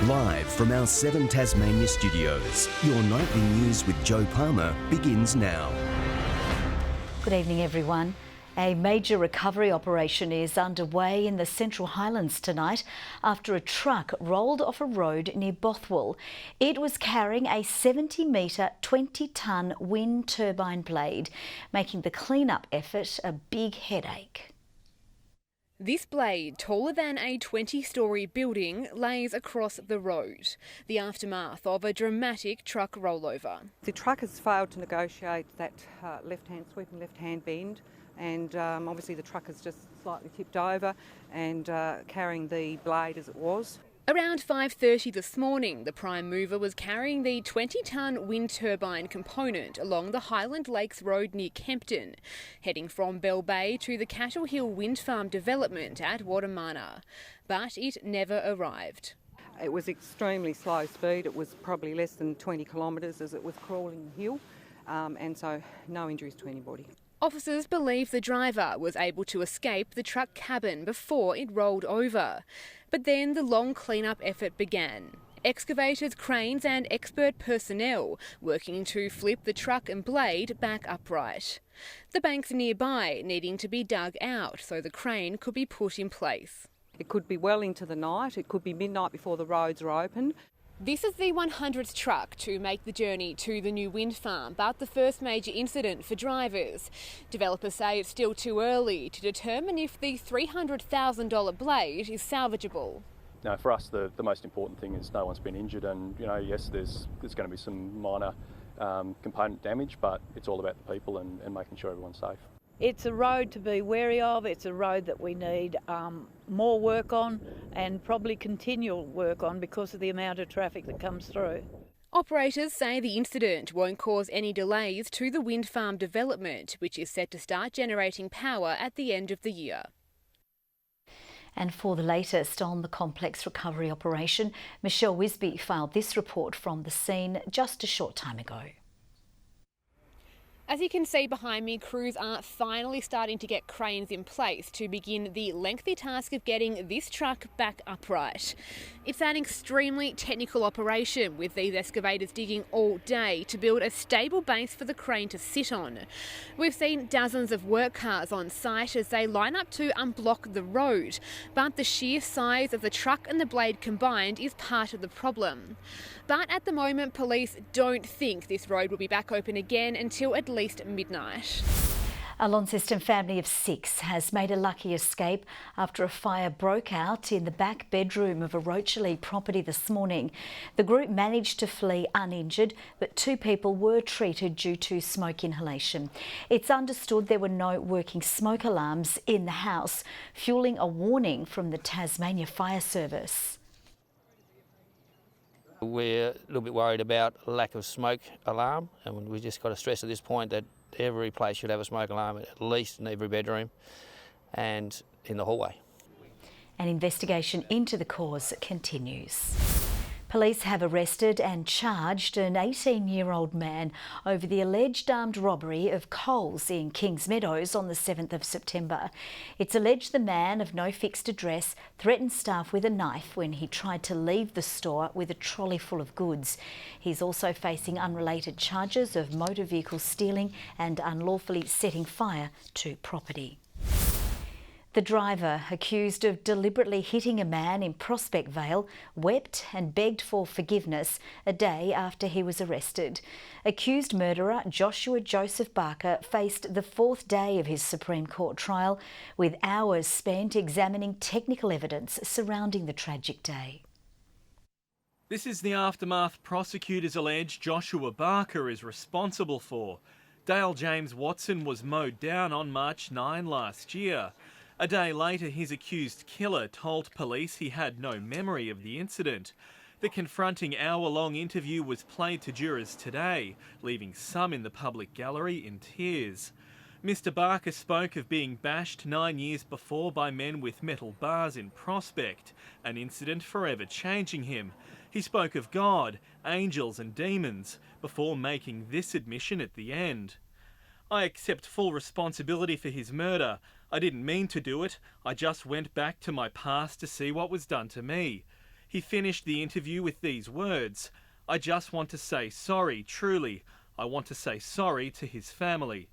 Live from our 7 Tasmania studios, your nightly news with Joe Palmer begins now. Good evening, everyone. A major recovery operation is underway in the Central Highlands tonight after a truck rolled off a road near Bothwell. It was carrying a 70-metre, 20-tonne wind turbine blade, making the clean-up effort a big headache. This blade, taller than a 20-storey building, lays across the road, the aftermath of a dramatic truck rollover. The truck has failed to negotiate that sweeping left-hand bend, and obviously the truck has just slightly tipped over and carrying the blade as it was. Around 5:30 this morning, the prime mover was carrying the 20-tonne wind turbine component along the Highland Lakes Road near Kempton, heading from Bell Bay to the Cattle Hill Wind Farm development at Watamana. But it never arrived. It was extremely slow speed. It was probably less than 20 kilometres as it was crawling the hill, and so no injuries to anybody. Officers believe the driver was able to escape the truck cabin before it rolled over. But then the long clean-up effort began. Excavators, cranes and expert personnel working to flip the truck and blade back upright. The banks nearby needing to be dug out so the crane could be put in place. It could be well into the night. It could be midnight before the roads are open. This is the 100th truck to make the journey to the new wind farm, but the first major incident for drivers. Developers say it's still too early to determine if the $300,000 blade is salvageable. No, for us, the most important thing is no one's been injured, and yes, there's going to be some minor component damage, but it's all about the people and making sure everyone's safe. It's a road to be wary of. It's a road that we need more work on and probably continual work on because of the amount of traffic that comes through. Operators say the incident won't cause any delays to the wind farm development, which is set to start generating power at the end of the year. And for the latest on the complex recovery operation, Michelle Wisby filed this report from the scene just a short time ago. As you can see behind me, crews are finally starting to get cranes in place to begin the lengthy task of getting this truck back upright. It's an extremely technical operation, with these excavators digging all day to build a stable base for the crane to sit on. We've seen dozens of work cars on site as they line up to unblock the road, but the sheer size of the truck and the blade combined is part of the problem. But at the moment, police don't think this road will be back open again until at least midnight. A Launceston family of 6 has made a lucky escape after a fire broke out in the back bedroom of a Rochalee property this morning. The group managed to flee uninjured, but 2 people were treated due to smoke inhalation. It's understood there were no working smoke alarms in the house, fueling a warning from the Tasmania Fire Service. We're a little bit worried about lack of smoke alarm, and we just got to stress at this point that every place should have a smoke alarm, at least in every bedroom and in the hallway. An investigation into the cause continues. Police have arrested and charged an 18-year-old man over the alleged armed robbery of Coles in Kings Meadows on the 7th of September. It's alleged the man of no fixed address threatened staff with a knife when he tried to leave the store with a trolley full of goods. He's also facing unrelated charges of motor vehicle stealing and unlawfully setting fire to property. The driver, accused of deliberately hitting a man in Prospect Vale, wept and begged for forgiveness a day after he was arrested. Accused murderer Joshua Joseph Barker faced the 4th day of his Supreme Court trial, with hours spent examining technical evidence surrounding the tragic day. This is the aftermath prosecutors allege Joshua Barker is responsible for. Dale James Watson was mowed down on March 9 last year. A day later, his accused killer told police he had no memory of the incident. The confronting hour-long interview was played to jurors today, leaving some in the public gallery in tears. Mr. Barker spoke of being bashed 9 years before by men with metal bars in Prospect, an incident forever changing him. He spoke of God, angels and demons, before making this admission at the end. I accept full responsibility for his murder. I didn't mean to do it. I just went back to my past to see what was done to me. He finished the interview with these words: "I just want to say sorry, truly. I want to say sorry to his family."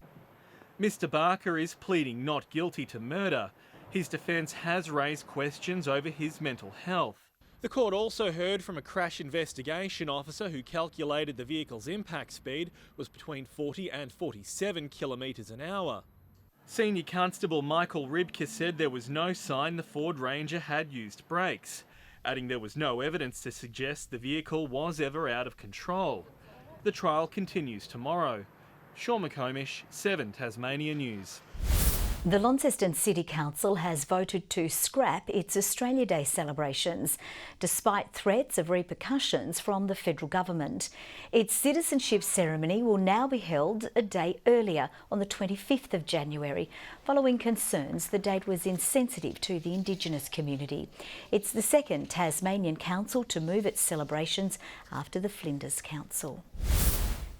Mr. Barker is pleading not guilty to murder. His defence has raised questions over his mental health. The court also heard from a crash investigation officer who calculated the vehicle's impact speed was between 40 and 47 kilometres an hour. Senior Constable Michael Ribke said there was no sign the Ford Ranger had used brakes, adding there was no evidence to suggest the vehicle was ever out of control. The trial continues tomorrow. Sean McComish, 7 Tasmania News. The Launceston City Council has voted to scrap its Australia Day celebrations, despite threats of repercussions from the federal government. Its citizenship ceremony will now be held a day earlier, on the 25th of January, following concerns the date was insensitive to the Indigenous community. It's the second Tasmanian council to move its celebrations after the Flinders Council.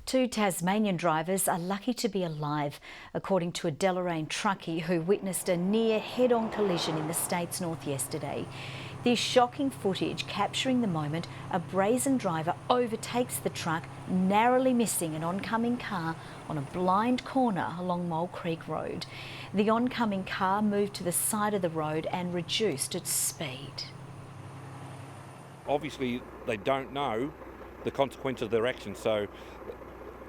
2 Tasmanian drivers are lucky to be alive, according to a Deloraine truckie who witnessed a near head-on collision in the state's north yesterday. This shocking footage capturing the moment a brazen driver overtakes the truck, narrowly missing an oncoming car on a blind corner along Mole Creek Road. The oncoming car moved to the side of the road and reduced its speed. Obviously, they don't know the consequences of their actions, so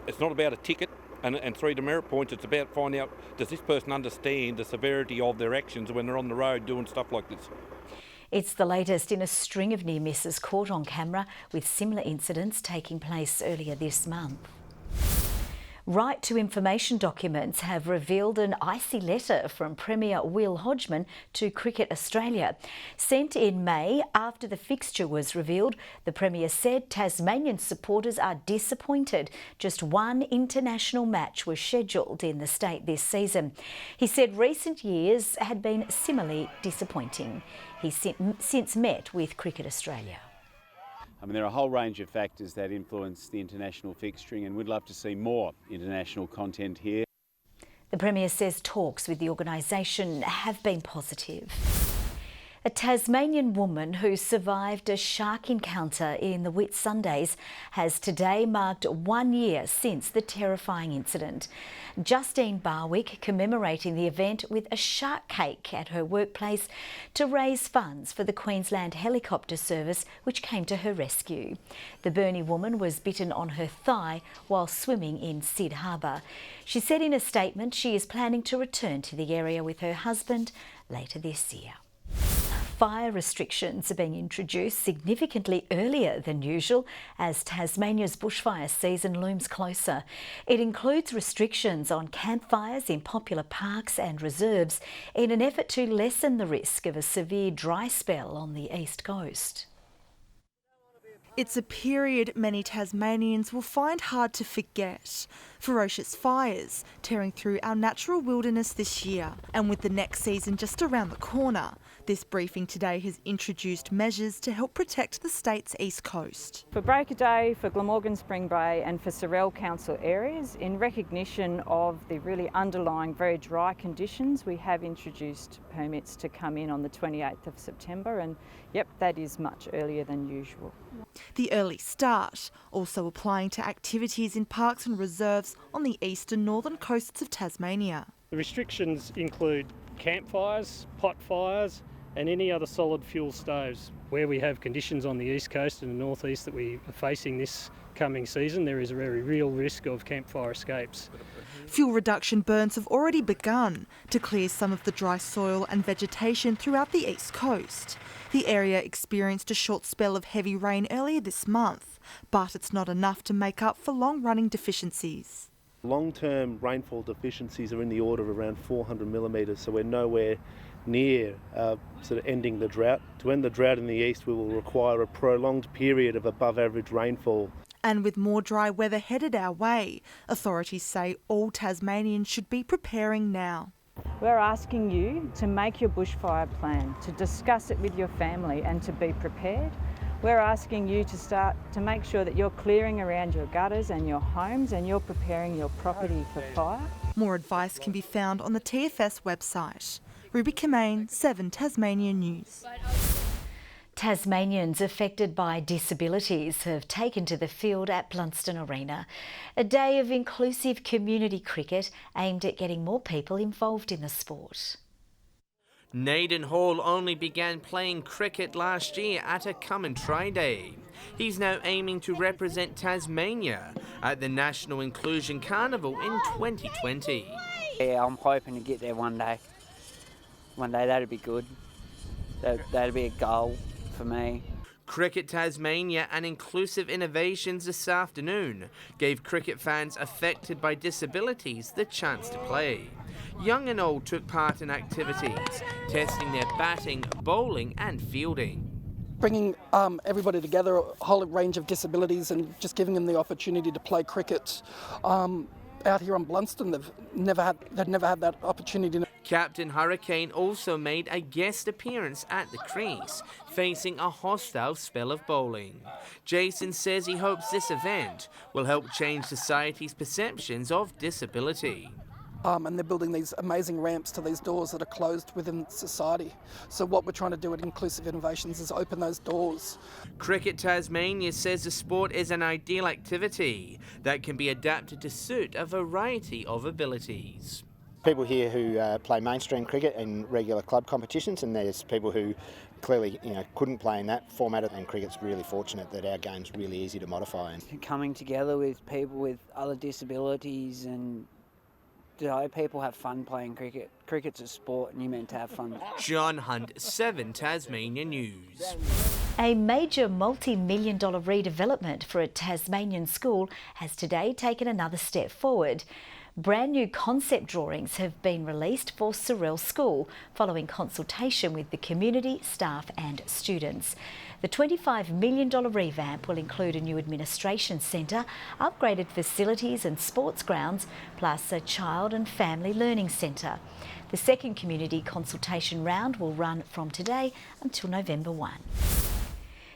it's not about a ticket and 3 demerit points. It's about finding out, does this person understand the severity of their actions when they're on the road doing stuff like this? It's the latest in a string of near misses caught on camera, with similar incidents taking place earlier this month. Right to information documents have revealed an icy letter from Premier Will Hodgman to Cricket Australia. Sent in May after the fixture was revealed, the Premier said Tasmanian supporters are disappointed. Just one international match was scheduled in the state this season. He said recent years had been similarly disappointing. He's since met with Cricket Australia. There are a whole range of factors that influence the international fixturing, and we'd love to see more international content here. The Premier says talks with the organisation have been positive. A Tasmanian woman who survived a shark encounter in the Whitsundays has today marked 1 year since the terrifying incident. Justine Barwick commemorating the event with a shark cake at her workplace to raise funds for the Queensland Helicopter Service, which came to her rescue. The Burnie woman was bitten on her thigh while swimming in Syd Harbour. She said in a statement she is planning to return to the area with her husband later this year. Fire restrictions are being introduced significantly earlier than usual as Tasmania's bushfire season looms closer. It includes restrictions on campfires in popular parks and reserves in an effort to lessen the risk of a severe dry spell on the east coast. It's a period many Tasmanians will find hard to forget. Ferocious fires tearing through our natural wilderness this year, and with the next season just around the corner, this briefing today has introduced measures to help protect the state's east coast. For Break a Day, for Glamorgan Spring Bay and for Sorell Council areas, in recognition of the really underlying very dry conditions, we have introduced permits to come in on the 28th of September, and yep, that is much earlier than usual. The early start also applying to activities in parks and reserves on the east and northern coasts of Tasmania. The restrictions include campfires, pot fires and any other solid fuel stoves. Where we have conditions on the east coast and the northeast that we are facing this coming season, there is a very real risk of campfire escapes. Fuel reduction burns have already begun to clear some of the dry soil and vegetation throughout the east coast. The area experienced a short spell of heavy rain earlier this month, but it's not enough to make up for long-running deficiencies. Long-term rainfall deficiencies are in the order of around 400 millimetres, so we're nowhere near sort of ending the drought. To end the drought in the east, we will require a prolonged period of above-average rainfall. And with more dry weather headed our way, authorities say all Tasmanians should be preparing now. We're asking you to make your bushfire plan, to discuss it with your family and to be prepared. We're asking you to start to make sure that you're clearing around your gutters and your homes and you're preparing your property for fire. More advice can be found on the TFS website. Ruby Kamain, 7 Tasmania News. Tasmanians affected by disabilities have taken to the field at Blunston Arena. A day of inclusive community cricket aimed at getting more people involved in the sport. Naden Hall only began playing cricket last year at a come-and-try day. He's now aiming to represent Tasmania at the National Inclusion Carnival in 2020. Yeah, I'm hoping to get there one day. One day, that'd be good. That'd be a goal for me. Cricket Tasmania and Inclusive Innovations this afternoon gave cricket fans affected by disabilities the chance to play. Young and old took part in activities, testing their batting, bowling and fielding. Bringing everybody together, a whole range of disabilities, and just giving them the opportunity to play cricket. Out here on Blunston, they've never had that opportunity. Captain Hurricane also made a guest appearance at the crease, facing a hostile spell of bowling. Jason says he hopes this event will help change society's perceptions of disability. And they're building these amazing ramps to these doors that are closed within society. So what we're trying to do at Inclusive Innovations is open those doors. Cricket Tasmania says the sport is an ideal activity that can be adapted to suit a variety of abilities. People here who play mainstream cricket in regular club competitions, and there's people who clearly couldn't play in that format, and cricket's really fortunate that our game's really easy to modify. Coming together with people with other disabilities, and people have fun playing cricket. Cricket's a sport and you're meant to have fun. John Hunt, 7 Tasmania News. A major multi-million-dollar redevelopment for a Tasmanian school has today taken another step forward. Brand new concept drawings have been released for Melville School following consultation with the community, staff and students. The $25 million revamp will include a new administration centre, upgraded facilities and sports grounds, plus a child and family learning centre. The second community consultation round will run from today until November 1.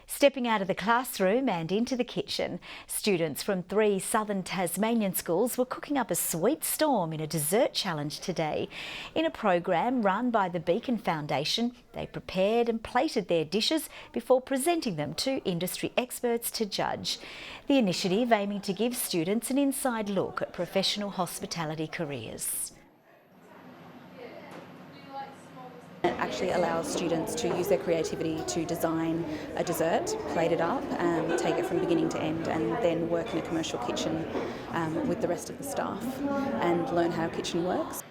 Stepping out of the classroom and into the kitchen, students from 3 southern Tasmanian schools were cooking up a sweet storm in a dessert challenge today. In a program run by the Beacon Foundation, they prepared and plated their dishes before presenting them to industry experts to judge. The initiative aiming to give students an inside look at professional hospitality careers. It actually allows students to use their creativity to design a dessert, plate it up, take it from beginning to end, and then work in a commercial kitchen with the rest of the staff and learn how a kitchen works.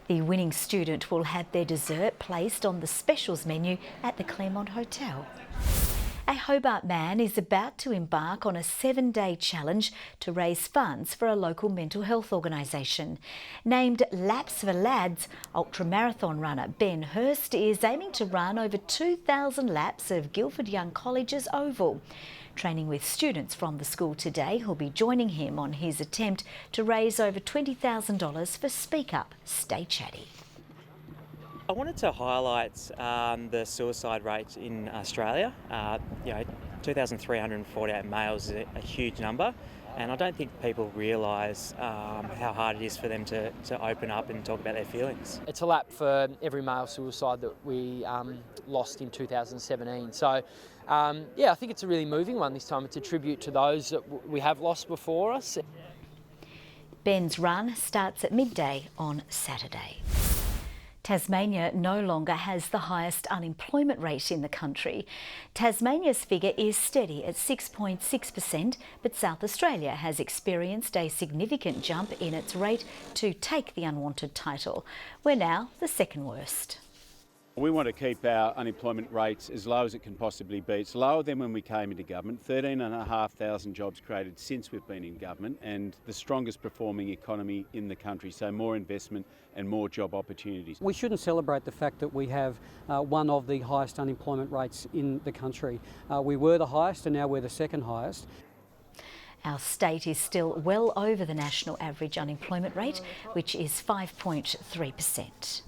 The winning student will have their dessert placed on the specials menu at the Claremont Hotel. A Hobart man is about to embark on a 7-day challenge to raise funds for a local mental health organisation. Named Laps for Lads, ultramarathon runner Ben Hurst is aiming to run over 2,000 laps of Guildford Young College's oval. Training with students from the school today who'll be joining him on his attempt to raise over $20,000 for Speak Up, Stay Chatty. I wanted to highlight the suicide rate in Australia. 2,348 males is a huge number, and I don't think people realise how hard it is for them to open up and talk about their feelings. It's a lap for every male suicide that we lost in 2017. So, I think it's a really moving one this time. It's a tribute to those that we have lost before us. Ben's run starts at midday on Saturday. Tasmania no longer has the highest unemployment rate in the country. Tasmania's figure is steady at 6.6%, but South Australia has experienced a significant jump in its rate to take the unwanted title. We're now the second worst. We want to keep our unemployment rates as low as it can possibly be. It's lower than when we came into government, 13,500 jobs created since we've been in government, and the strongest performing economy in the country, so more investment and more job opportunities. We shouldn't celebrate the fact that we have one of the highest unemployment rates in the country. We were the highest and now we're the second highest. Our state is still well over the national average unemployment rate, which is 5.3%.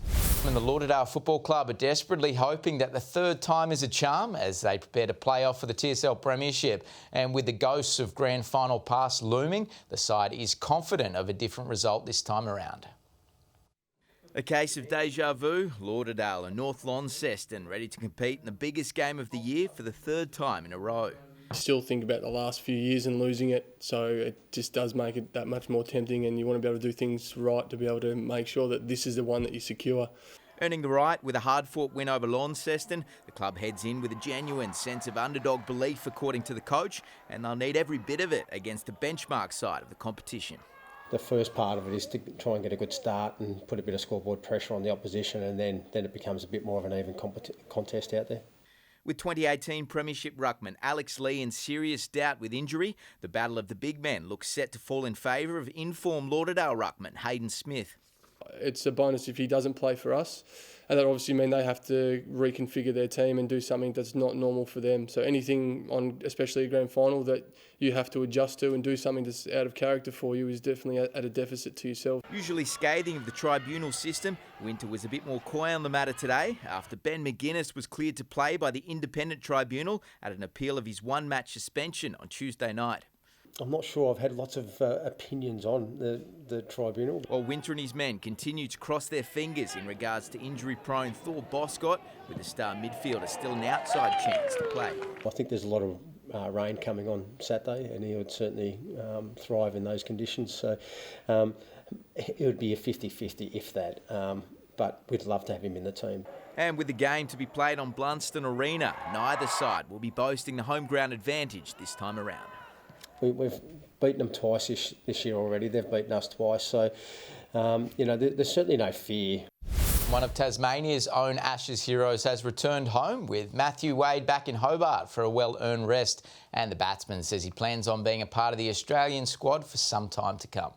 And the Lauderdale Football Club are desperately hoping that the third time is a charm as they prepare to play off for the TSL Premiership. And with the ghosts of grand final past looming, the side is confident of a different result this time around. A case of deja vu, Lauderdale and North Launceston ready to compete in the biggest game of the year for the third time in a row. I still think about the last few years and losing it, so it just does make it that much more tempting, and you want to be able to do things right to be able to make sure that this is the one that you secure. Earning the right with a hard-fought win over Launceston, the club heads in with a genuine sense of underdog belief according to the coach, and they'll need every bit of it against the benchmark side of the competition. The first part of it is to try and get a good start and put a bit of scoreboard pressure on the opposition, and then it becomes a bit more of an even contest out there. With 2018 Premiership ruckman Alex Lee in serious doubt with injury, the battle of the big men looks set to fall in favour of in-form Lauderdale ruckman Hayden Smith. It's a bonus if he doesn't play for us, and that obviously means they have to reconfigure their team and do something that's not normal for them. So anything on, especially a grand final, that you have to adjust to and do something that's out of character for you is definitely at a deficit to yourself. Usually scathing of the tribunal system, Winter was a bit more coy on the matter today after Ben McGuinness was cleared to play by the independent tribunal at an appeal of his one-match suspension on Tuesday night. I'm not sure. I've had lots of opinions on the tribunal. While Winter and his men continue to cross their fingers in regards to injury-prone Thor Boscott, with the star midfielder still an outside chance to play. I think there's a lot of rain coming on Saturday, and he would certainly thrive in those conditions. So it would be a 50-50 if that, but we'd love to have him in the team. And with the game to be played on Blunston Arena, neither side will be boasting the home ground advantage this time around. We've beaten them twice this year already. They've beaten us twice. So, there's certainly no fear. One of Tasmania's own Ashes heroes has returned home with Matthew Wade back in Hobart for a well-earned rest. And the batsman says he plans on being a part of the Australian squad for some time to come.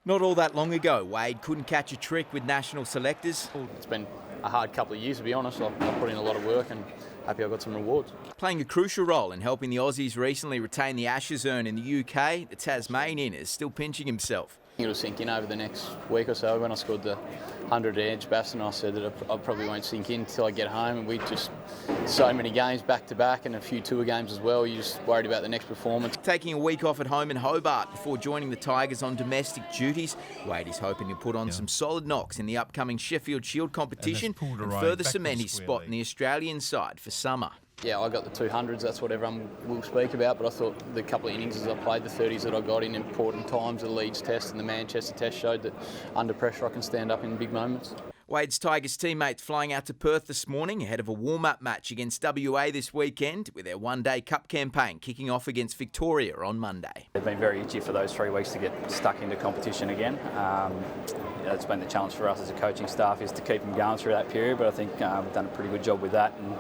Not all that long ago, Wade couldn't catch a trick with national selectors. It's been a hard couple of years, to be honest. I've put in a lot of work and happy I got some rewards. Playing a crucial role in helping the Aussies recently retain the Ashes urn in the UK, the Tasmanian is still pinching himself. It'll sink in over the next week or so. When I scored the 100 at Edgbaston, I said that I probably won't sink in until I get home. And we just so many games back to back and a few tour games as well. You're just worried about the next performance. Taking a week off at home in Hobart before joining the Tigers on domestic duties, Wade is hoping to put on some solid knocks in the upcoming Sheffield Shield competition and further cement his spot in the Australian side for summer. Yeah, I got the 200s, that's what everyone will speak about, but I thought the couple of innings I played, the 30s that I got in important times, the Leeds Test and the Manchester Test, showed that under pressure I can stand up in big moments. Wade's Tigers teammates flying out to Perth this morning ahead of a warm-up match against WA this weekend, with their one-day cup campaign kicking off against Victoria on Monday. They've been very itchy for those 3 weeks to get stuck into competition again. It's been the challenge for us as a coaching staff is to keep them going through that period, but I think we've done a pretty good job with that and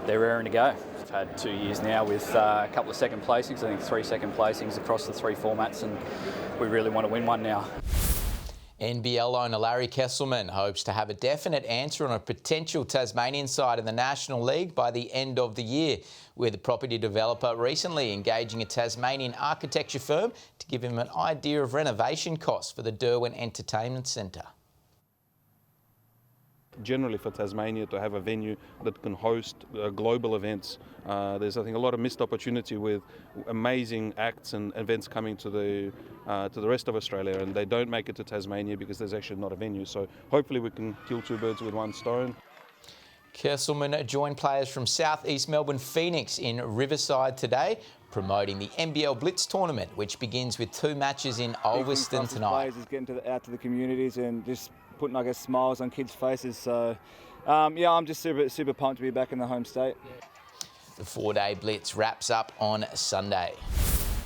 they're raring to go. We've had 2 years now with a couple of second placings, I think 3 second placings across the 3 formats, and we really want to win one now. NBL owner Larry Kesselman hopes to have a definite answer on a potential Tasmanian side in the National League by the end of the year, with the property developer recently engaging a Tasmanian architecture firm to give him an idea of renovation costs for the Derwent Entertainment Centre. Generally for Tasmania to have a venue that can host global events. There's, I think, a lot of missed opportunity with amazing acts and events coming to the rest of Australia, and they don't make it to Tasmania because there's actually not a venue. So hopefully we can kill 2 birds with 1 stone. Kesselman joined players from South East Melbourne Phoenix in Riverside today, promoting the NBL Blitz tournament, which begins with 2 matches in Ulverston tonight. Players is getting out to the communities and just putting, I guess, smiles on kids' faces. So, yeah, I'm just super pumped to be back in the home state. The 4-day Blitz wraps up on Sunday.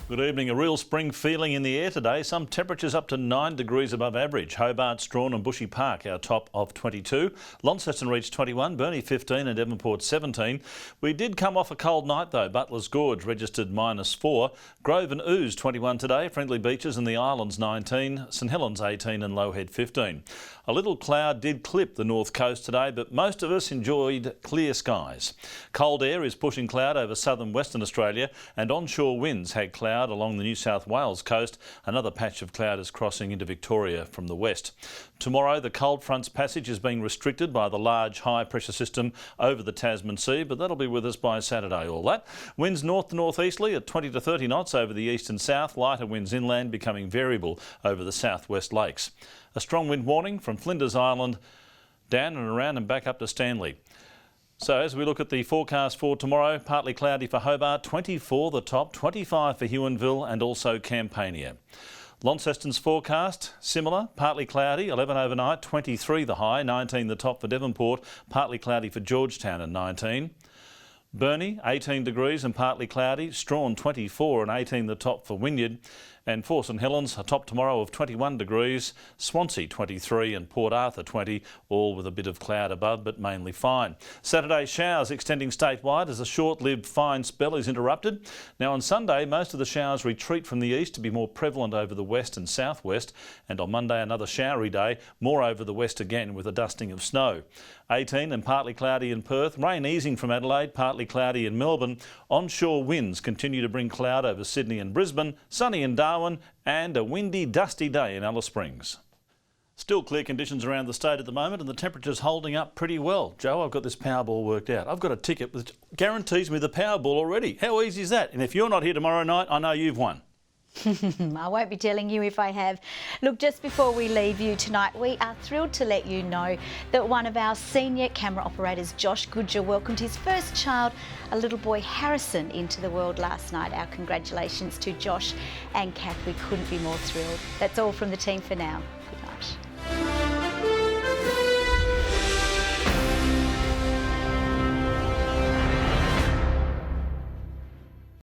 Good evening. A real spring feeling in the air today. Some temperatures up to 9 degrees above average. Hobart, Strahan and Bushy Park, our top of 22. Launceston reached 21, Burnie 15 and Devonport 17. We did come off a cold night though. Butler's Gorge registered -4. Grove and Ooze 21 today. Friendly Beaches and the Islands 19. St Helens 18 and Lowhead 15. A little cloud did clip the north coast today, but most of us enjoyed clear skies. Cold air is pushing cloud over southern Western Australia and onshore winds had cloud cloud along the New South Wales coast. Another patch of cloud is crossing into Victoria from the west. Tomorrow, the cold front's passage is being restricted by the large high pressure system over the Tasman Sea, but that'll be with us by Saturday, all that. Winds north to northeasterly at 20 to 30 knots over the east and south. Lighter winds inland becoming variable over the southwest lakes. A strong wind warning from Flinders Island down and around and back up to Stanley. So as we look at the forecast for tomorrow, partly cloudy for Hobart, 24 the top, 25 for Huonville and also Campania. Launceston's forecast, similar, partly cloudy, 11 overnight, 23 the high, 19 the top for Devonport, partly cloudy for Georgetown and 19. Burnie, 18 degrees and partly cloudy, Strawn 24 and 18 the top for Wynyard. And for St Helens, a top tomorrow of 21 degrees, Swansea 23 and Port Arthur 20, all with a bit of cloud above but mainly fine. Saturday showers extending statewide as a short-lived fine spell is interrupted. Now on Sunday, most of the showers retreat from the east to be more prevalent over the west and southwest, and on Monday another showery day, more over the west again with a dusting of snow. 18 and partly cloudy in Perth, rain easing from Adelaide, partly cloudy in Melbourne. Onshore winds continue to bring cloud over Sydney and Brisbane, sunny in Darwin and a windy, dusty day in Alice Springs. Still clear conditions around the state at the moment and the temperature's holding up pretty well. Joe, I've got this Powerball worked out. I've got a ticket which guarantees me the Powerball already. How easy is that? And if you're not here tomorrow night, I know you've won. I won't be telling you if I have. Look, just before we leave you tonight, we are thrilled to let you know that one of our senior camera operators, Josh Goodger, welcomed his first child, a little boy Harrison, into the world last night. Our congratulations to Josh and Kath. We couldn't be more thrilled. That's all from the team for now. Good